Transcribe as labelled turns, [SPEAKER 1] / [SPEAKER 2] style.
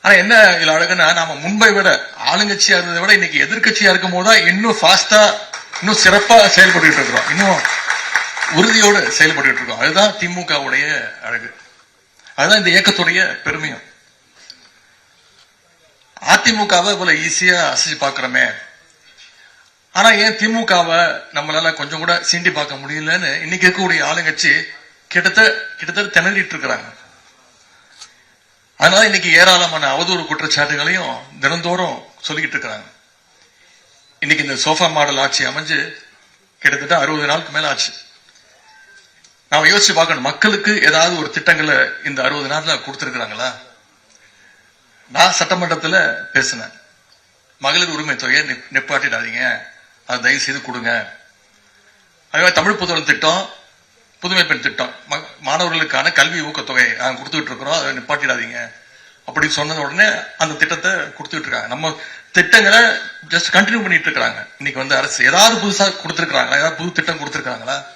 [SPEAKER 1] ஆனா என்ன இதுல அழகுன்னா, நாம முன்பை விட ஆளுங்கட்சியா இருந்ததை விட இன்னைக்கு எதிர்கட்சியா இருக்கும் போதுதான் இன்னும் ஃபாஸ்டா இன்னும் சிறப்பா செயல்பட்டு இருக்கிறோம், இன்னும் உறுதியோடு செயல்பட்டு இருக்கோம். அதுதான் திமுகவுடைய அழகு, அதுதான் இந்த இயக்கத்துடைய பெருமையும். அதிமுகவை இவ்வளவு ஈஸியா அசைச்சு பாக்குறோமே, ஆனா ஏன் திமுகவை நம்மளால கொஞ்சம் கூட சீண்டி பார்க்க முடியலன்னு இன்னைக்கு இருக்கக்கூடிய ஆளுங்கட்சி கிட்டத்தட்ட திணறிட்டு இருக்கிறாங்க. அதனால இன்னைக்கு ஏராளமான அவதூறு குற்றச்சாட்டுகளையும் தினந்தோறும் சொல்லிக்கிட்டு இருக்கிறாங்க. இன்னைக்கு இந்த சோஃபா மாடல் ஆட்சி அமைஞ்சு கிட்டத்தட்ட 60 நாளுக்கு மேல ஆச்சு. நாம யோசிச்சு பார்க்கணும், மக்களுக்கு ஏதாவது ஒரு திட்டங்களை இந்த 60 நாள்ல கொடுத்திருக்கிறாங்களா? நான் சட்டமன்றத்தில் பேசினேன், மகளிர் உரிமை தொகையை நிப்பாட்டிடாதீங்க, அதை தயவு செய்து கொடுங்க. அதுவே தமிழ் புதல்வன் திட்டம், புதுமை பெண் திட்டம், மாணவர்களுக்கான கல்வி ஊக்கத்தொகை நாங்க கொடுத்துட்டு இருக்கிறோம், அதை நிப்பாட்டிடாதீங்க அப்படின்னு சொன்ன உடனே அந்த திட்டத்தை கொடுத்துட்டு இருக்காங்க. நம்ம திட்டங்களை ஜஸ்ட் கண்டினியூ பண்ணிட்டு இருக்காங்க. இன்னைக்கு அரசு ஏதாவது புதுசா கொடுத்திருக்காங்களா? ஏதாவது புது திட்டம் கொடுத்திருக்காங்களா?